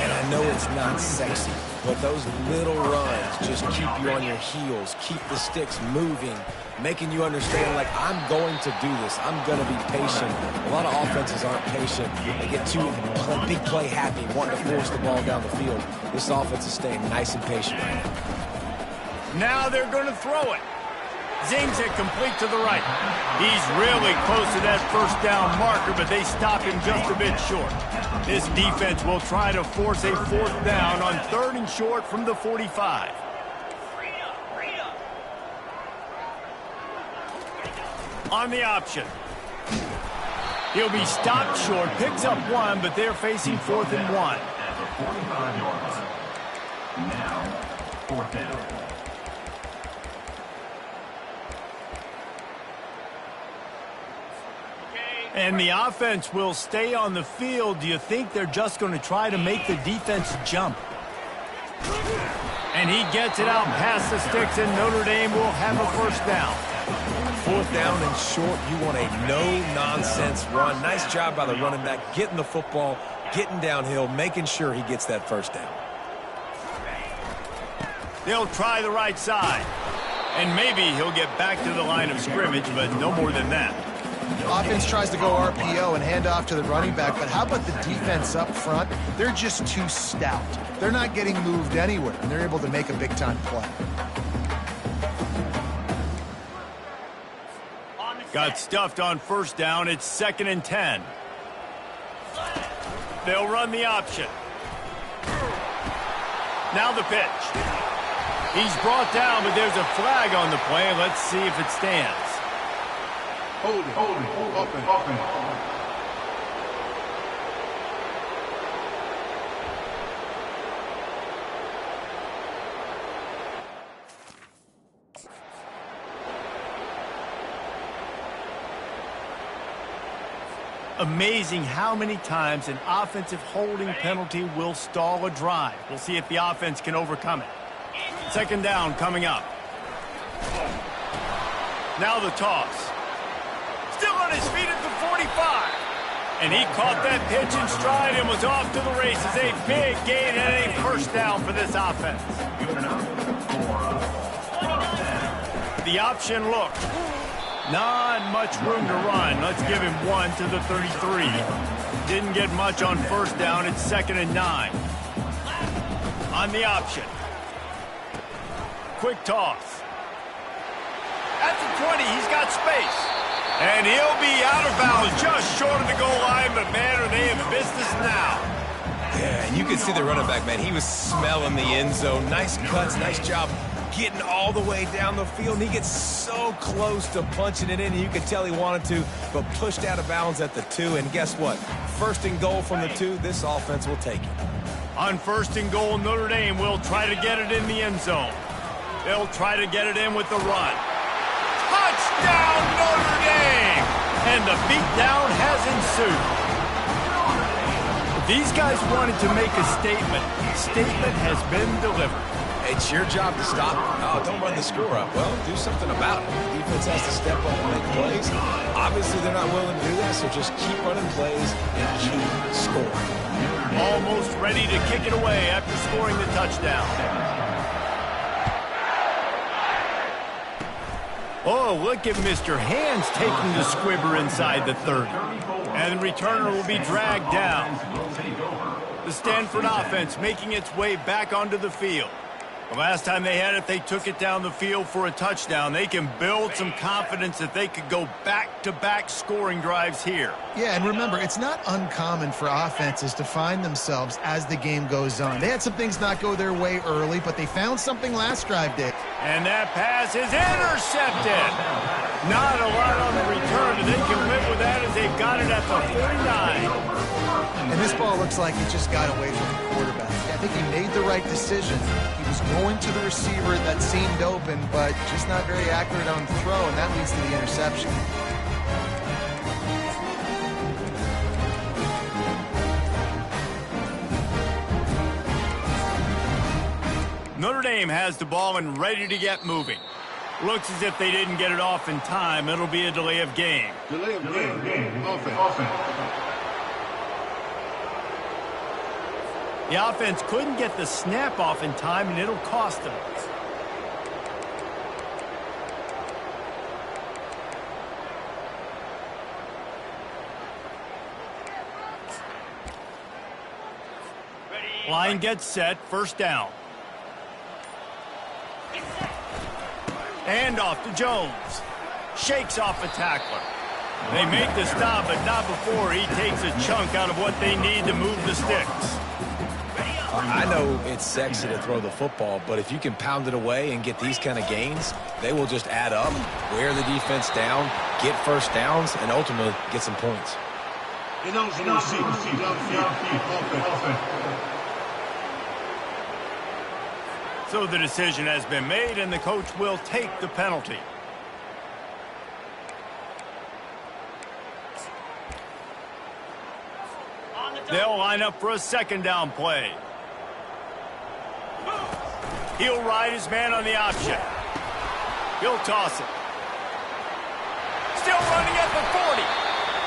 And I know it's not sexy, but those little runs just keep you on your heels, keep the sticks moving, making you understand, like, I'm going to do this. I'm going to be patient. A lot of offenses aren't patient. They get too big play happy, wanting to force the ball down the field. This offense is staying nice and patient right now. Now they're going to throw it. Zings it complete to the right. He's really close to that first down marker, but they stop him just a bit short. This defense will try to force a 4th down on 3rd and short from the 45. On the option. He'll be stopped short, picks up 1, but they're facing 4th and 1. At the 45 yards. Now, 4th down. And the offense will stay on the field. Do you think they're just going to try to make the defense jump? And he gets it out past the sticks, and Notre Dame will have a first down. 4th down and short, you want a no-nonsense run. Nice job by the running back, getting the football, getting downhill, making sure he gets that first down. They'll try the right side. And maybe he'll get back to the line of scrimmage, but no more than that. Offense tries to go RPO and hand off to the running back, but how about the defense up front? They're just too stout. They're not getting moved anywhere, and they're able to make a big-time play. Got stuffed on first down. It's 2nd and 10. They'll run the option. Now the pitch. He's brought down, but there's a flag on the play. Let's see if it stands. Holding. Offense. Amazing how many times an offensive holding penalty will stall a drive. We'll see if the offense can overcome it. 2nd down coming up. Now the toss. Still on his feet at the 45. And he caught that pitch in stride and was off to the races. A big gain and a first down for this offense. The option look. Not much room to run. Let's give him 1 to the 33. Didn't get much on first down. It's 2nd and 9. On the option. Quick toss. At the 20, he's got space. And he'll be out of bounds just short of the goal line, but man, are they in business now. Yeah, and you can see the running back, man. He was smelling the end zone. Nice cuts, nice job getting all the way down the field. And he gets so close to punching it in. You could tell he wanted to, but pushed out of bounds at the 2. And guess what? 1st and goal from the 2. This offense will take it. On 1st and goal, Notre Dame will try to get it in the end zone. They'll try to get it in with the run. Touchdown, Notre Dame! And the beatdown has ensued. These guys wanted to make a statement. Statement has been delivered. It's your job to stop. Oh, don't run the score up. Well, do something about it. The defense has to step up and make plays. Obviously, they're not willing to do that, so just keep running plays and keep scoring. Almost ready to kick it away after scoring the touchdown. Oh, look at Mr. Hands taking the squibber inside the 30. And the returner will be dragged down. The Stanford offense making its way back onto the field. The last time they had it, they took it down the field for a touchdown. They can build some confidence that they could go back-to-back scoring drives here. Yeah, and remember, it's not uncommon for offenses to find themselves as the game goes on. They had some things not go their way early, but they found something last drive, Dick. And that pass is intercepted. Not a lot on the return, and they can live with that as they've got it at the 49. And this ball looks like it just got away from the quarterback. I think he made the right decision. He was going to the receiver that seemed open, but just not very accurate on the throw, and that leads to the interception. Notre Dame has the ball and ready to get moving. Looks as if they didn't get it off in time. It'll be a delay of game. Delay of game. Offense. The offense couldn't get the snap off in time, and it'll cost them. Line gets set, first down. Hand off to Jones. Shakes off a tackler. They make the stop, but not before he takes a chunk out of what they need to move the sticks. I know it's sexy to throw the football, but if you can pound it away and get these kind of gains, they will just add up, wear the defense down, get first downs, and ultimately get some points. So the decision has been made, and the coach will take the penalty. They'll line up for a second down play. He'll ride his man on the option. He'll toss it. Still running at the 40.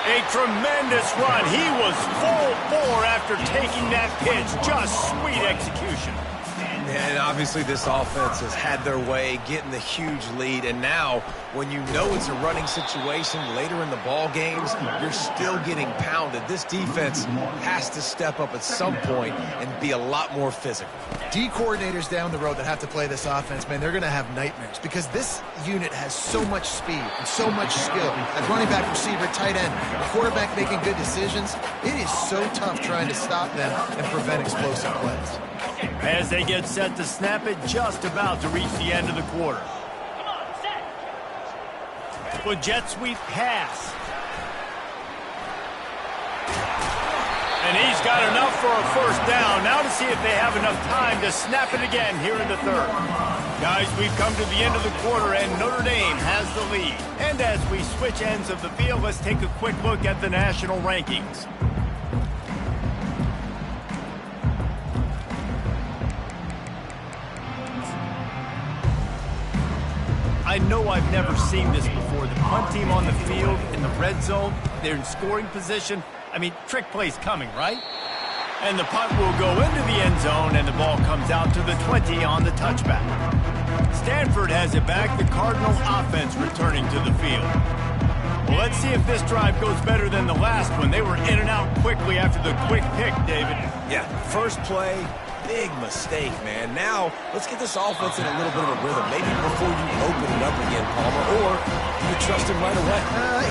A tremendous run. He was full bore after taking that pitch. Just sweet execution. And obviously this offense has had their way, getting the huge lead. And now, when you know it's a running situation later in the ball games, you're still getting pounded. This defense has to step up at some point and be a lot more physical. D coordinators down the road that have to play this offense, man, they're going to have nightmares because this unit has so much speed and so much skill. At running back, receiver, tight end, the quarterback making good decisions, it is so tough trying to stop them and prevent explosive plays. As they get set to snap it, just about to reach the end of the quarter. With jet sweep pass. And he's got enough for a first down. Now to see if they have enough time to snap it again here in the third. Guys, we've come to the end of the quarter, and Notre Dame has the lead. And as we switch ends of the field, let's take a quick look at the national rankings. I know I've never seen this before. The punt team on the field in the red zone. They're in scoring position. I mean, trick play's coming, right? And the punt will go into the end zone, and the ball comes out to the 20 on the touchback. Stanford has it back. The Cardinal offense returning to the field. Well, let's see if this drive goes better than the last one. They were in and out quickly after the quick pick, David. Yeah, first play, big mistake, man. Now, let's get this offense in a little bit of a rhythm. Maybe before you open it up again, Palmer, or do you trust him right away?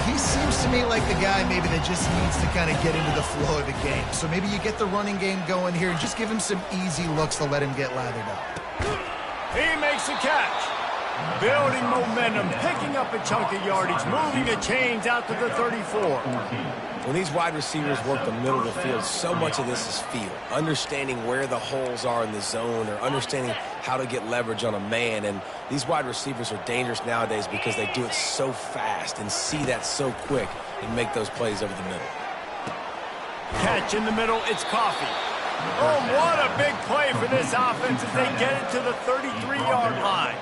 He seems to me like the guy maybe that just needs to kind of get into the flow of the game. So maybe you get the running game going here and just give him some easy looks to let him get lathered up. He makes a catch. Building momentum, picking up a chunk of yardage, moving the chains out to the 34. When these wide receivers work the middle of the field, so much of this is feel. Understanding where the holes are in the zone or understanding how to get leverage on a man. And these wide receivers are dangerous nowadays because they do it so fast and see that so quick and make those plays over the middle. Catch in the middle, it's Coffee. Oh, what a big play for this offense as they get it to the 33-yard line.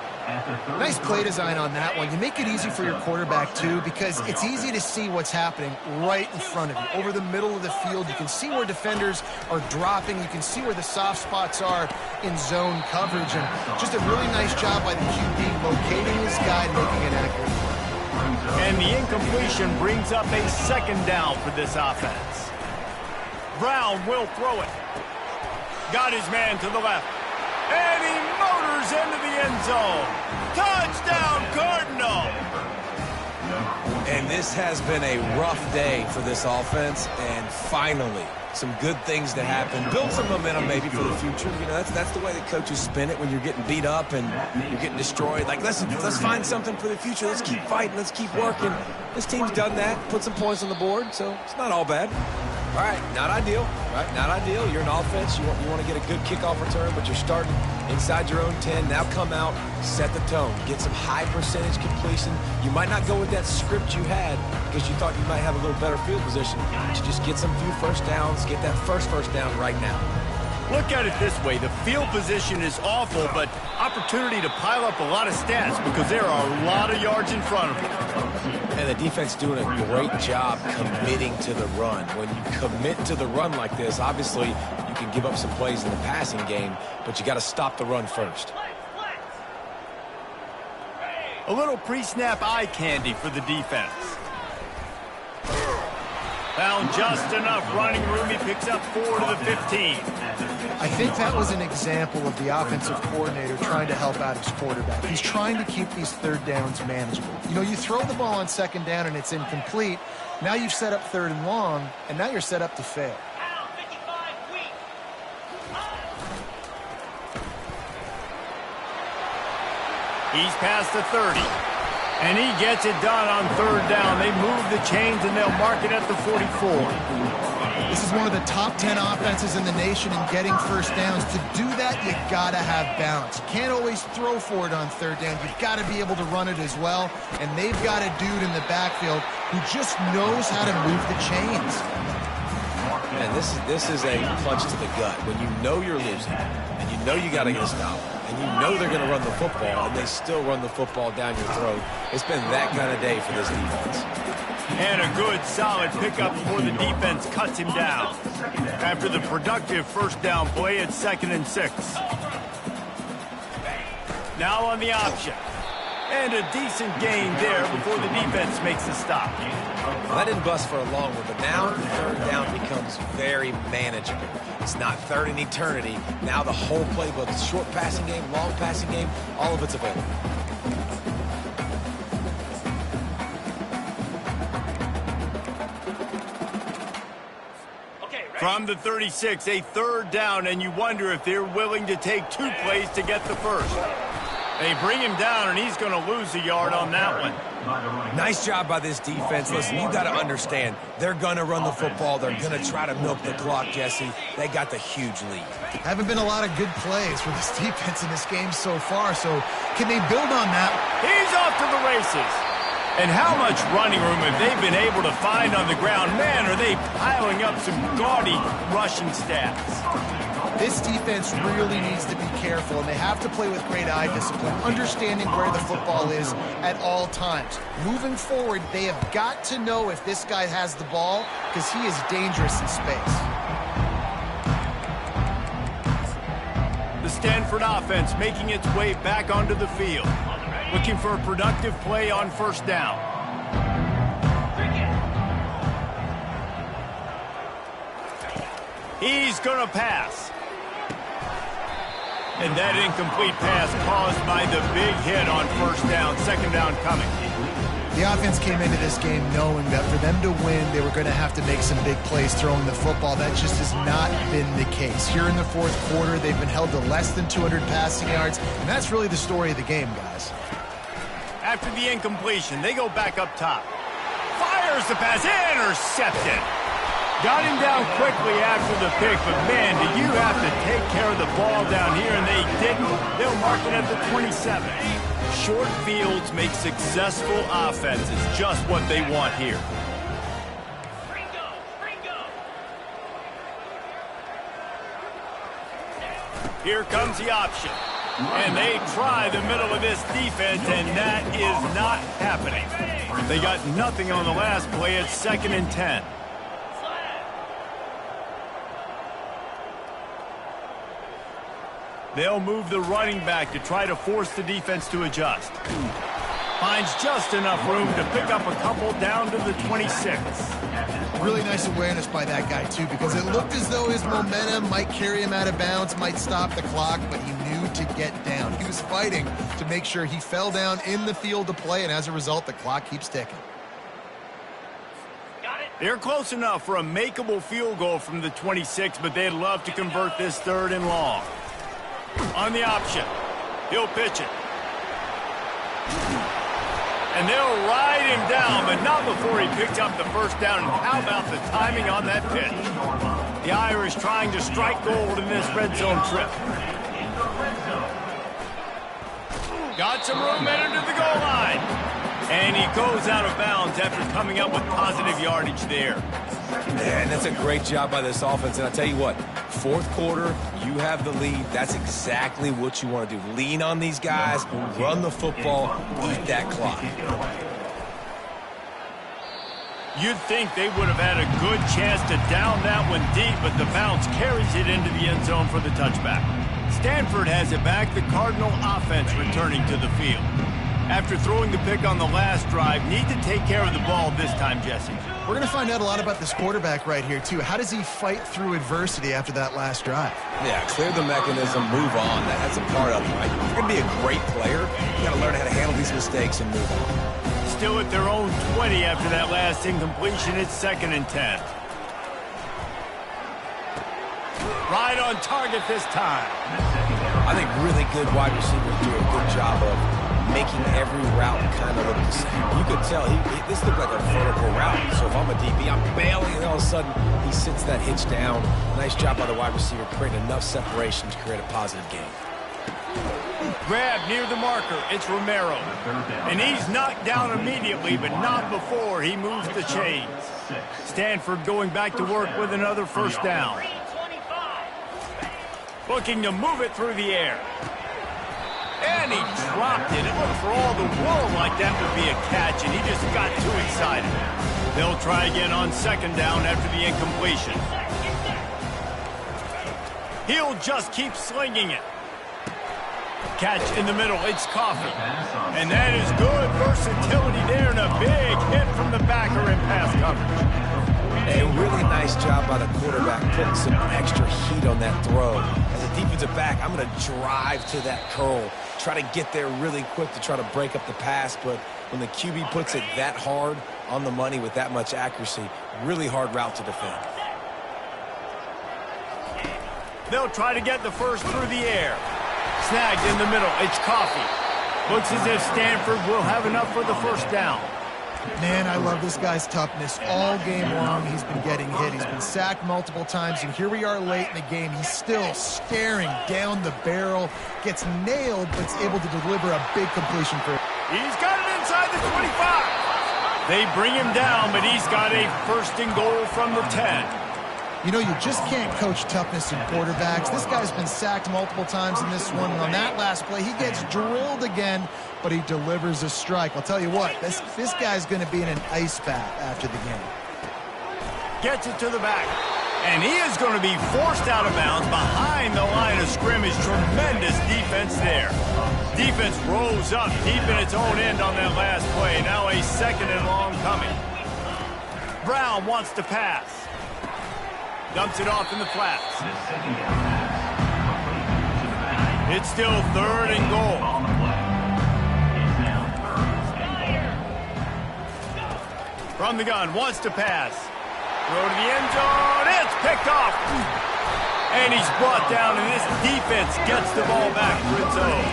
Nice play design on that one. You make it easy for your quarterback, too, because it's easy to see what's happening right in front of you. Over the middle of the field, you can see where defenders are dropping. You can see where the soft spots are in zone coverage. And just a really nice job by the QB locating his guy and making it accurate. And the incompletion brings up a second down for this offense. Brown will throw it. Got his man to the left. And he motors into the end zone. Touchdown, Cardinal! And this has been a rough day for this offense, and finally, some good things to happen. Build some momentum maybe for the future. You know, that's the way that coaches spin it when you're getting beat up and you're getting destroyed. Like, let's find something for the future. Let's keep fighting. Let's keep working. This team's done that, put some points on the board, so it's not all bad. All right, not ideal, right? Not ideal. You're an offense. You want to get a good kickoff return, but you're starting inside your own 10. Now come out, set the tone, get some high percentage completion. You might not go with that script you had because you thought you might have a little better field position, but you just get some few first downs, get that first down right now. Look at it this way. The field position is awful, but opportunity to pile up a lot of stats because there are a lot of yards in front of them. And the defense doing a great job committing to the run. When you commit to the run like this, obviously you can give up some plays in the passing game, but you got to stop the run first. A little pre-snap eye candy for the defense. Found just enough running room. He picks up 4 to the 15. I think that was an example of the offensive coordinator trying to help out his quarterback. He's trying to keep these third downs manageable. You know, you throw the ball on second down and it's incomplete. Now you've set up third and long, and now you're set up to fail. He's past the 30. And he gets it done on third down. They move the chains, and they'll mark it at the 44. This is one of the top 10 offenses in the nation in getting first downs. To do that, you got to have balance. You can't always throw for it on third down. You've got to be able to run it as well. And they've got a dude in the backfield who just knows how to move the chains. Man, this is a punch to the gut. When you know you're losing, and you know you got to get a stop, and you know they're going to run the football, and they still run the football down your throat. It's been that kind of day for this defense. And a good, solid pickup before the defense cuts him down. After the productive first down play, it's 2nd and 6. Now on the option. And a decent gain there before the defense makes the stop. Well, that didn't bust for a long one, but now third down becomes very manageable. It's not third in eternity. Now the whole playbook, short passing game, long passing game, all of it's available. From the 36, a third down, and you wonder if they're willing to take 2 plays to get the first. They bring him down, and he's going to lose a yard on that one. Nice job by this defense. Listen, you got to understand, they're going to run the football. They're going to try to milk the clock, Jesse. They got the huge lead. Haven't been a lot of good plays for this defense in this game so far, so can they build on that? He's off to the races. And how much running room have they been able to find on the ground? Man, are they piling up some gaudy rushing stats. This defense really needs to be careful, and they have to play with great eye discipline, understanding where the football is at all times. Moving forward, they have got to know if this guy has the ball, because he is dangerous in space. The Stanford offense making its way back onto the field, looking for a productive play on first down. He's going to pass. And that incomplete pass caused by the big hit on first down, second down coming. The offense came into this game knowing that for them to win, they were going to have to make some big plays throwing the football. That just has not been the case. Here in the fourth quarter, they've been held to less than 200 passing yards, and that's really the story of the game, guys. After the incompletion, they go back up top. Fires the pass, intercepted. Got him down quickly after the pick, but man, did you have to take care of the ball down here, and they didn't. They'll mark it at the 27. Short fields make successful offenses, just what they want here. Here comes the option. And they try the middle of this defense, and that is not happening. They got nothing on the last play. It's 2nd and 10. They'll move the running back to try to force the defense to adjust. Finds just enough room to pick up a couple down to the 26. Really nice awareness by that guy, too, because it looked as though his momentum might carry him out of bounds, might stop the clock, but he knew to get down. He was fighting to make sure he fell down in the field to play, and as a result, the clock keeps ticking. They're close enough for a makeable field goal from the 26, but they'd love to convert this 3rd and long. On the option, he'll pitch it. And they'll ride him down, but not before he picks up the first down. And how about the timing on that pitch? The Irish trying to strike gold in this red zone trip. Got some room headed to the goal line. And he goes out of bounds after coming up with positive yardage there. Man, that's a great job by this offense. And I'll tell you what, 4th quarter, you have the lead. That's exactly what you want to do. Lean on these guys, run the football, eat that clock. You'd think they would have had a good chance to down that one deep, but the bounce carries it into the end zone for the touchback. Stanford has it back, the Cardinal offense returning to the field. After throwing the pick on the last drive, need to take care of the ball this time, Jesse. We're going to find out a lot about this quarterback right here, too. How does he fight through adversity after that last drive? Yeah, clear the mechanism, move on. That's a part of it, right? If you're going to be a great player, you got to learn how to handle these mistakes and move on. Still at their own 20 after that last incompletion. It's 2nd and 10. Right on target this time. I think really good wide receivers do a good job of making every route kind of look the same. You could tell this looked like a vertical route. So if I'm a DB, I'm bailing, and all of a sudden he sits that hitch down. Nice job by the wide receiver, creating enough separation to create a positive gain. Grab near the marker. It's Romero. And he's knocked down immediately, but not before he moves the chains. Stanford going back to work with another first down. Looking to move it through the air. And he dropped it. It looked for all the world like that would be a catch, and he just got too excited. They'll try again on 2nd down after the incompletion. He'll just keep slinging it. Catch in the middle. It's Coffee. And that is good versatility there, and a big hit from the backer in pass coverage. A really nice job by the quarterback putting some extra heat on that throw. As a defensive back, I'm going to drive to that curl, try to get there really quick to try to break up the pass, but when the QB puts it that hard on the money with that much accuracy, really hard route to defend. They'll try to get the first through the air. Snagged in the middle. It's Coffee. Looks as if Stanford will have enough for the first down. Man, I love this guy's toughness. All game long, he's been getting hit. He's been sacked multiple times, and here we are late in the game. He's still staring down the barrel, gets nailed, but is able to deliver a big completion for it. He's got it inside the 25. They bring him down, but he's got a 1st and goal from the 10. You know, you just can't coach toughness in quarterbacks. This guy's been sacked multiple times in this one, and on that last play, he gets drilled again, but he delivers a strike. I'll tell you what, this guy's going to be in an ice bath after the game. Gets it to the back, and he is going to be forced out of bounds behind the line of scrimmage. Tremendous defense there. Defense rose up deep in its own end on that last play. Now a 2nd and long coming. Brown wants to pass. Dumps it off in the flats. It's still 3rd and goal. From the gun, wants to pass. Throw to the end zone. It's picked off. And he's brought down, and this defense gets the ball back for its own.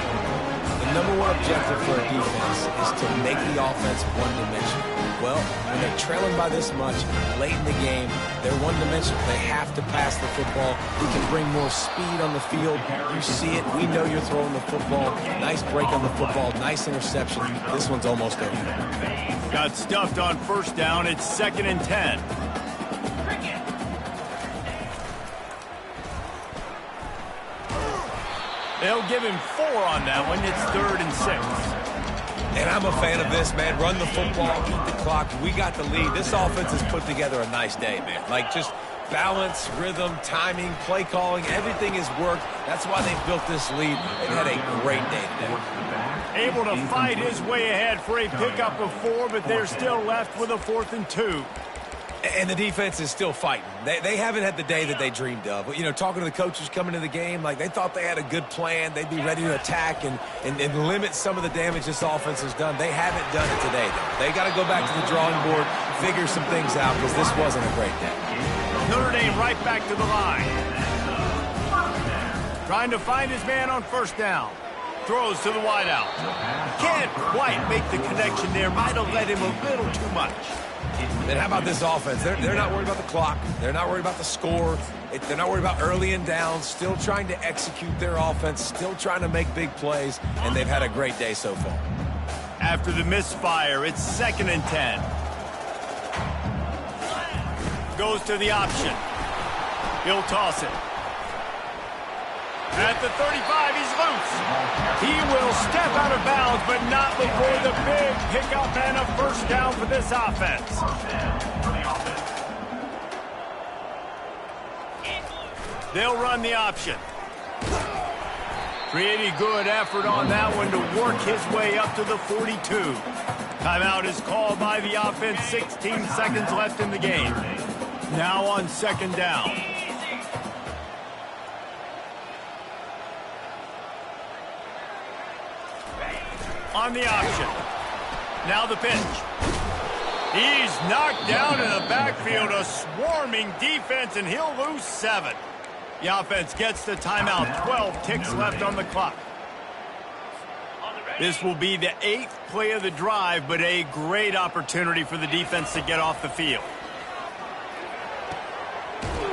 The #1 objective for a defense is to make the offense one-dimensional. Well, when they're trailing by this much, late in the game, they're one-dimensional. They have to pass the football. We can bring more speed on the field. You see it. We know you're throwing the football. Nice break on the football. Nice interception. This one's almost over. Got stuffed on 1st down. It's 2nd and 10. They'll give him 4 on that one. It's 3rd and 6. And I'm a fan of this, man. Run the football, eat the clock. We got the lead. This offense has put together a nice day, man. Like, just balance, rhythm, timing, play calling, everything has worked. That's why they built this lead. They've had a great day today. Able to fight his way ahead for a pickup of 4, but they're still left with a 4th and 2. And the defense is still fighting. They haven't had the day that they dreamed of. You know, talking to the coaches coming into the game, like they thought they had a good plan. They'd be ready to attack and limit some of the damage this offense has done. They haven't done it today, though. They got to go back to the drawing board, figure some things out, because this wasn't a great day. Notre Dame right back to the line. Trying to find his man on first down. Throws to the wideout. Can't quite make the connection there. Might have let him a little too much. And how about this offense? They're not worried about the clock. They're not worried about the score. They're not worried about early and downs. Still trying to execute their offense. Still trying to make big plays. And they've had a great day so far. After the misfire, it's 2nd and 10. Goes to the option. He'll toss it. At the 35, he's loose. He will step out of bounds, but not before the big pickup and a first down for this offense. They'll run the option. Pretty good effort on that one to work his way up to the 42. Timeout is called by the offense. 16 seconds left in the game. Now on 2nd down. On the option. Now the pitch. He's knocked down in the backfield. A swarming defense, and he'll lose 7. The offense gets the timeout. 12 ticks left on the clock. This will be the 8th play of the drive, but a great opportunity for the defense to get off the field.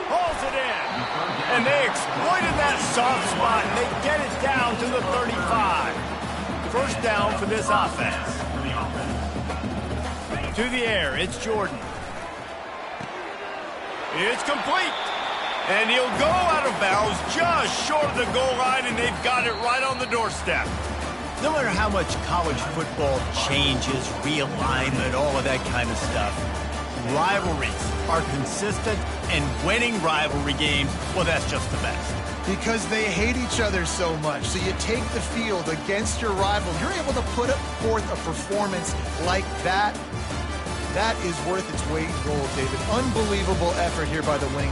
Hauls it in. And they exploited that soft spot, and they get it down to the 35. First down for this offense. To the air, it's Jordan. It's complete. And he'll go out of bounds just short of the goal line, and they've got it right on the doorstep. No matter how much college football changes, realignment, all of that kind of stuff, rivalries are consistent, and winning rivalry games, well, that's just the best. Because they hate each other so much. So you take the field against your rival. You're able to put forth a performance like that. That is worth its weight in gold, David. Unbelievable effort here by the wing.